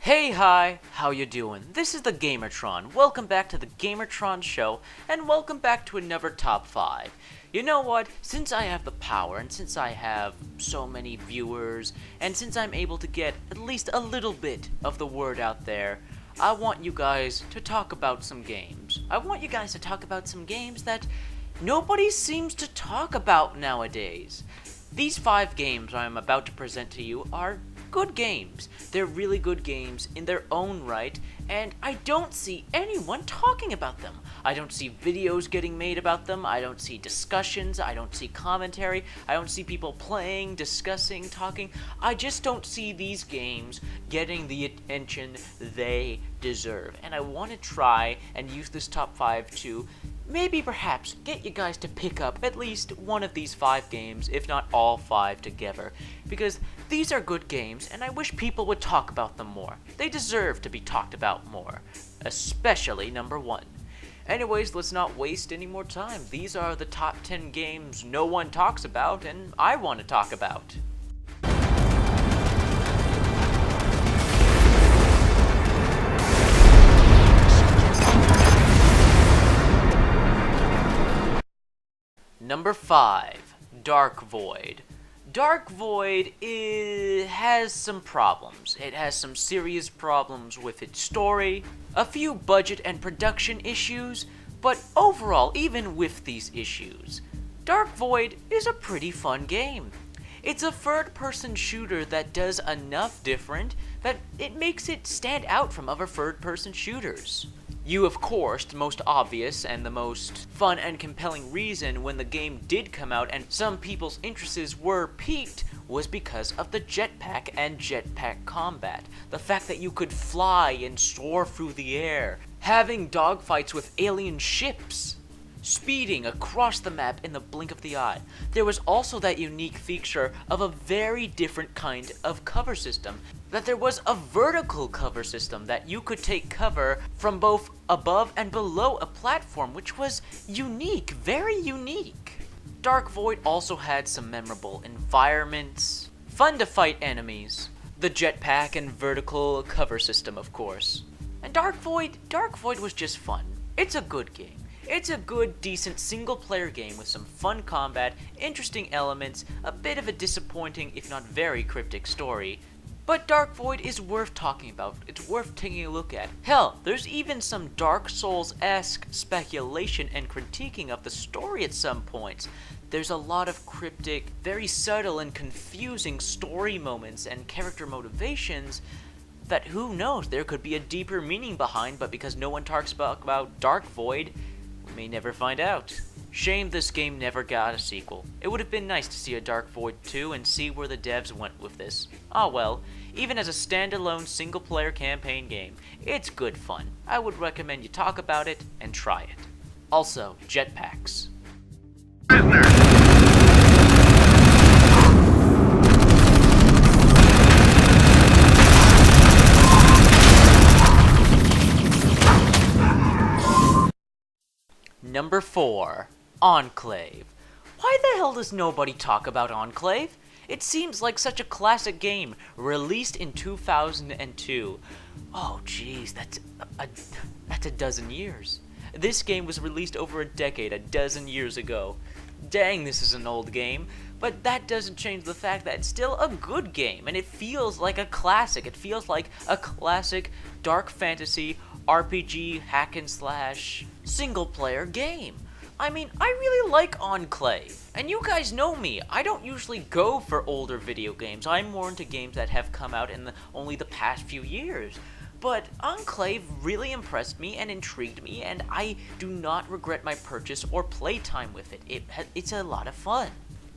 Hey, hi, how you doing? This is the Gamertron. Welcome back to the Gamertron show, and welcome back to another top 5. You know what? Since I have the power, and since I have so many viewers, and since I'm able to get at least a little bit of the word out there, I want you guys to talk about some games. I want you guys to talk about some games that nobody seems to talk about nowadays. These 5 games I'm about to present to you are good games. They're really good games in their own right, and I don't see anyone talking about them. I don't see videos getting made about them. I don't see discussions. I don't see commentary. I don't see people playing, discussing, talking. I just don't see these games getting the attention they deserve. And I want to try and use this top 5 to maybe perhaps get you guys to pick up at least one of these 5 games, if not all 5 together, because these are good games and I wish people would talk about them more. They deserve to be talked about more, especially number 1. Anyways, let's not waste any more time. These are the top 10 games no one talks about and I want to talk about. Number 5, Dark Void. Dark Void has some problems. It has some serious problems with its story, a few budget and production issues, but overall, even with these issues, Dark Void is a pretty fun game. It's a third-person shooter that does enough different that it makes it stand out from other third-person shooters. You, of course, the most obvious and the most fun and compelling reason when the game did come out and some people's interests were piqued was because of the jetpack and jetpack combat. The fact that you could fly and soar through the air, having dogfights with alien ships, speeding across the map in the blink of the eye. There was also that unique feature of a very different kind of cover system, that there was a vertical cover system that you could take cover from both above and below a platform, which was unique, very unique. Dark Void also had some memorable environments, fun to fight enemies, the jetpack and vertical cover system, of course. And Dark Void was just fun. It's a good game. It's a good, decent single-player game with some fun combat, interesting elements, a bit of a disappointing, if not very cryptic story. But Dark Void is worth talking about. It's worth taking a look at. Hell, there's even some Dark Souls-esque speculation and critiquing of the story at some points. There's a lot of cryptic, very subtle and confusing story moments and character motivations that who knows, there could be a deeper meaning behind, but because no one talks about Dark Void, we may never find out. Shame this game never got a sequel. It would have been nice to see a Dark Void 2 and see where the devs went with this. Ah well, even as a standalone single-player campaign game, it's good fun. I would recommend you talk about it and try it. Also, jetpacks. Number 4, Enclave. Why the hell does nobody talk about Enclave? It seems like such a classic game, released in 2002. Oh jeez, that's a dozen years. This game was released over a decade, a dozen years ago. Dang, this is an old game, but that doesn't change the fact that it's still a good game, and it feels like a classic. It feels like a classic dark fantasy RPG hack and slash single player game. I mean, I really like Enclave, and you guys know me, I don't usually go for older video games. I'm more into games that have come out in only the past few years. But Enclave really impressed me and intrigued me, and I do not regret my purchase or playtime with it. It's a lot of fun.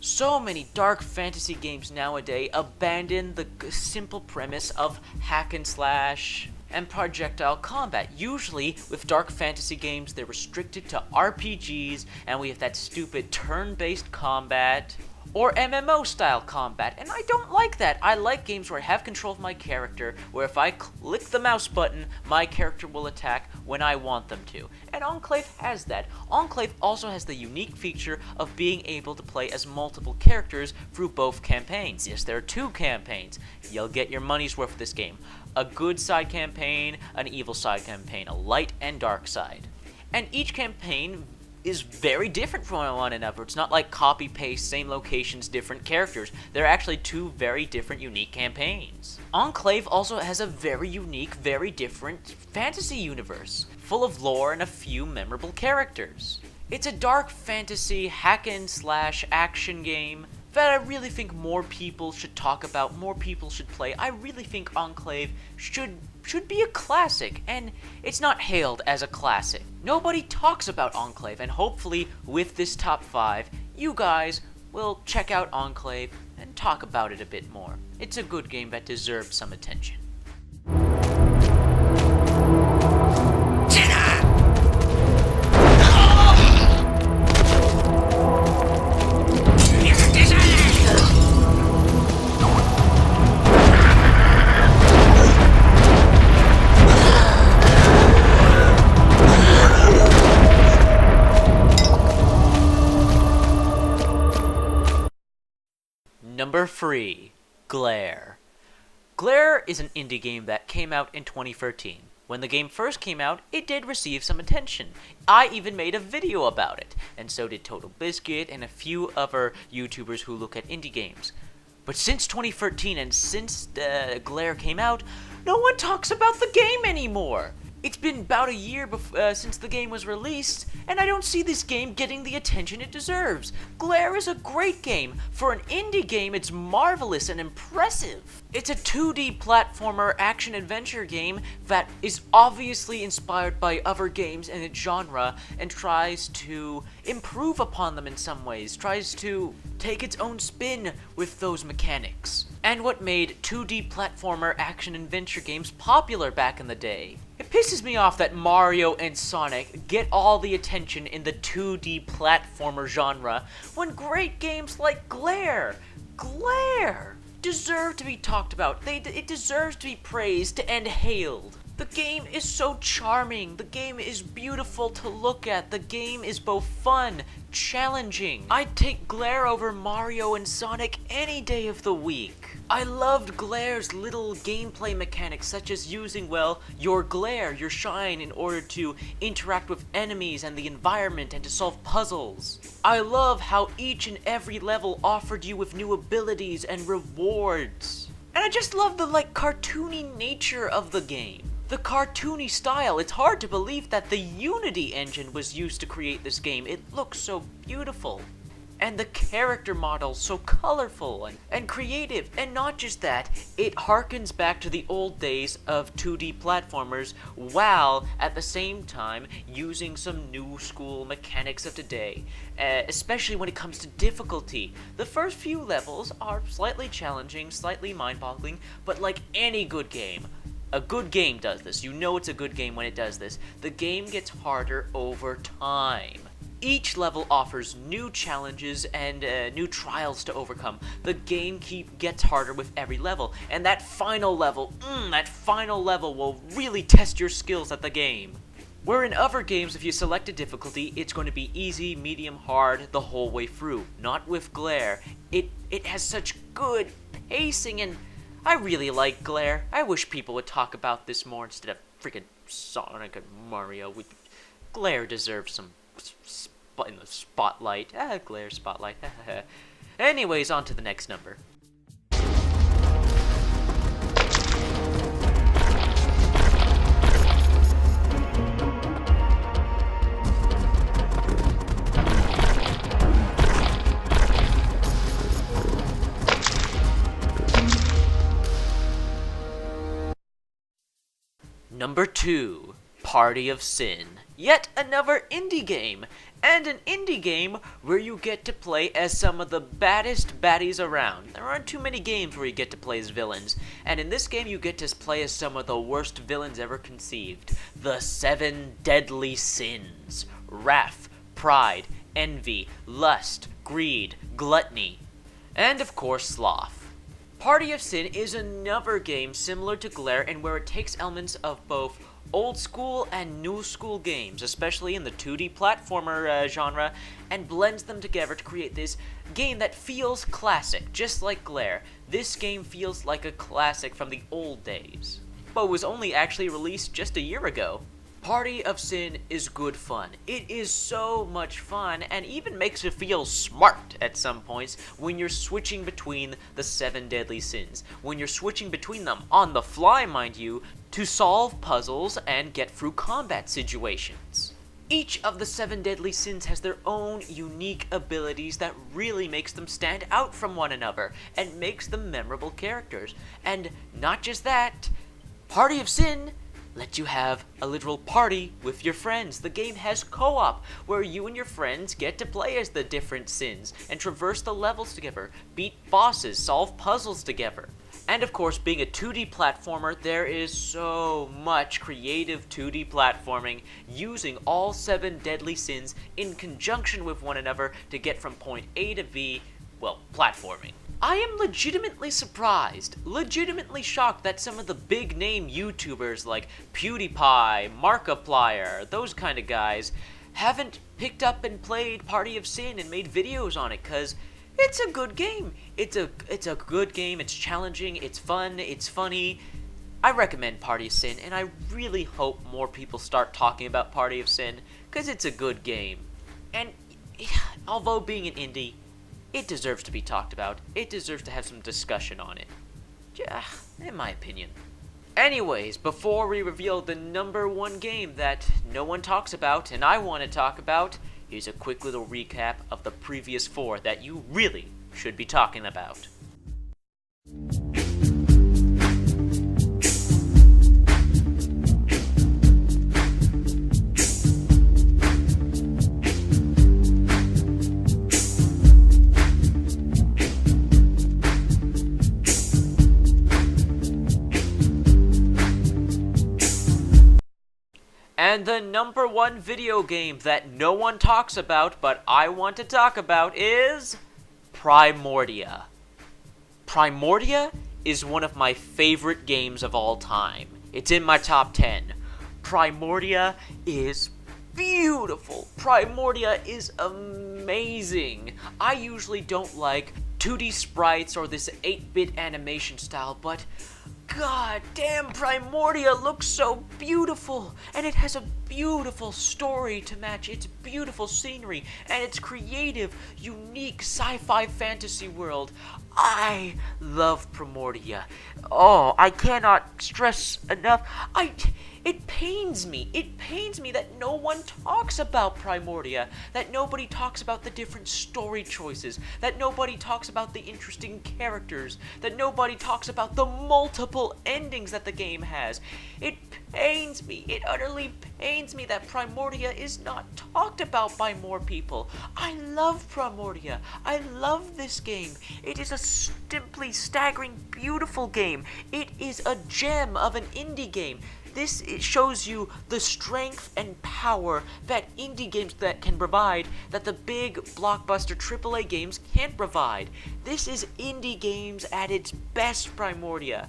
So many dark fantasy games nowadays abandon the simple premise of hack and slash and projectile combat. Usually, with dark fantasy games, they're restricted to RPGs, and we have that stupid turn-based combat or MMO-style combat, and I don't like that. I like games where I have control of my character, where if I click the mouse button, my character will attack when I want them to. and Enclave has that. Enclave also has the unique feature of being able to play as multiple characters through both campaigns. Yes, there are 2 campaigns. You'll get your money's worth of this game. A good side campaign, an evil side campaign, a light and dark side. And each campaign is very different from one another. It's not like copy-paste, same locations, different characters. They're actually 2 very different, unique campaigns. Enclave also has a very unique, very different fantasy universe, full of lore and a few memorable characters. It's a dark fantasy hack-and-slash action game that I really think more people should talk about, more people should play. I really think Enclave should be a classic, and it's not hailed as a classic. Nobody talks about Enclave, and hopefully with this top 5, you guys will check out Enclave and talk about it a bit more. It's a good game that deserves some attention. Number 3, Glare. Glare is an indie game that came out in 2013. When the game first came out, it did receive some attention. I even made a video about it, and so did Total Biscuit and a few other YouTubers who look at indie games. But since 2013 and since Glare came out, no one talks about the game anymore. It's been about a year since the game was released, and I don't see this game getting the attention it deserves. Glare is a great game. For an indie game, it's marvelous and impressive. It's a 2D platformer action-adventure game that is obviously inspired by other games in its genre and tries to improve upon them in some ways, tries to take its own spin with those mechanics. And what made 2D platformer action-adventure games popular back in the day. It pisses me off that Mario and Sonic get all the attention in the 2D platformer genre when great games like Glare deserve to be talked about. It deserves to be praised and hailed. The game is so charming. The game is beautiful to look at. The game is both fun, challenging. I'd take Glare over Mario and Sonic any day of the week. I loved Glare's little gameplay mechanics, such as using, well, your glare, your shine, in order to interact with enemies and the environment and to solve puzzles. I love how each and every level offered you with new abilities and rewards. And I just love the, cartoony nature of the game. The cartoony style. It's hard to believe that the Unity engine was used to create this game. It looks so beautiful. And the character models so colorful and creative. And not just that, it harkens back to the old days of 2D platformers while at the same time using some new school mechanics of today, especially when it comes to difficulty. The first few levels are slightly challenging, slightly mind-boggling, but like any good game, a good game does this. You know it's a good game when it does this. The game gets harder over time. Each level offers new challenges and new trials to overcome. The game gets harder with every level, and that final level will really test your skills at the game. Where in other games, if you select a difficulty, it's going to be easy, medium, hard, the whole way through. Not with Glare. It has such good pacing, and I really like Glare. I wish people would talk about this more instead of freaking Sonic and Mario. Glare deserves some in the spotlight. Glare spotlight. Anyways, on to the next number. Number 2, Party of Sin. Yet another indie game, and an indie game where you get to play as some of the baddest baddies around. There aren't too many games where you get to play as villains, and in this game you get to play as some of the worst villains ever conceived. The 7 deadly sins: wrath, pride, envy, lust, greed, gluttony, and of course sloth. Party of Sin is another game similar to Glare and where it takes elements of both old school and new school games, especially in the 2D platformer genre, and blends them together to create this game that feels classic, just like Glare. This game feels like a classic from the old days, but was only actually released just a year ago. Party of Sin is good fun. It is so much fun, and even makes you feel smart at some points when you're switching between the 7 deadly sins. When you're switching between them, on the fly mind you, to solve puzzles and get through combat situations. Each of the 7 deadly sins has their own unique abilities that really makes them stand out from one another, and makes them memorable characters. And not just that, Party of Sin lets you have a literal party with your friends. The game has co-op, where you and your friends get to play as the different sins, and traverse the levels together, beat bosses, solve puzzles together. And of course, being a 2D platformer, there is so much creative 2D platforming, using all 7 deadly sins in conjunction with one another to get from point A to B, well, platforming. I am legitimately surprised, legitimately shocked that some of the big name YouTubers like PewDiePie, Markiplier, those kind of guys, haven't picked up and played Party of Sin and made videos on it, cause it's a good game. It's a good game, it's challenging, it's fun, it's funny. I recommend Party of Sin, and I really hope more people start talking about Party of Sin, cause it's a good game. And although being an indie, it deserves to be talked about. It deserves to have some discussion on it. Yeah, in my opinion. Anyways, before we reveal the #1 game that no one talks about and I want to talk about, here's a quick little recap of the previous 4 that you really should be talking about. And the #1 video game that no one talks about, but I want to talk about, is Primordia. Primordia is one of my favorite games of all time. It's in my top 10. Primordia is beautiful. Primordia is amazing. I usually don't like 2D sprites or this 8-bit animation style, but god damn, Primordia looks so beautiful, and it has a beautiful story to match its beautiful scenery and its creative, unique sci-fi fantasy world. I love Primordia. Oh, I cannot stress enough. It pains me that no one talks about Primordia, that nobody talks about the different story choices, that nobody talks about the interesting characters, that nobody talks about the multiple endings that the game has. It pains me, it utterly pains me that Primordia is not talked about by more people. I love Primordia. I love this game. It is a simply staggering, beautiful game. It is a gem of an indie game. This shows you the strength and power that indie games that can provide that the big blockbuster AAA games can't provide. This is indie games at its best, Primordia.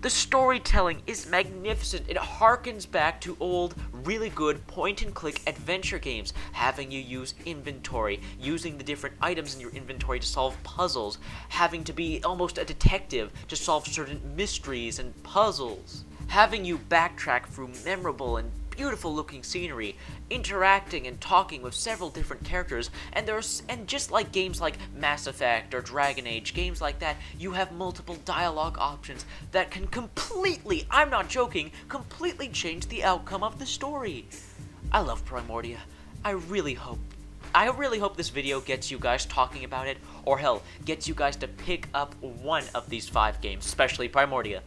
The storytelling is magnificent. It harkens back to old, really good point-and-click adventure games, having you use inventory, using the different items in your inventory to solve puzzles, having to be almost a detective to solve certain mysteries and puzzles, having you backtrack through memorable and beautiful looking scenery, interacting and talking with several different characters, and just like games like Mass Effect or Dragon Age, games like that, you have multiple dialogue options that can completely, I'm not joking, completely change the outcome of the story. I love Primordia. I really hope this video gets you guys talking about it, or hell, gets you guys to pick up one of these 5 games, especially Primordia.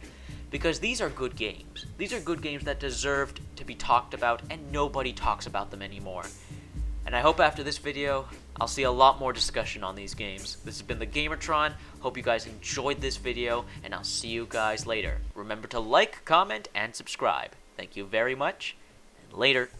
Because these are good games. These are good games that deserved to be talked about, and nobody talks about them anymore. And I hope after this video, I'll see a lot more discussion on these games. This has been the Gamertron. Hope you guys enjoyed this video, and I'll see you guys later. Remember to like, comment, and subscribe. Thank you very much, and later.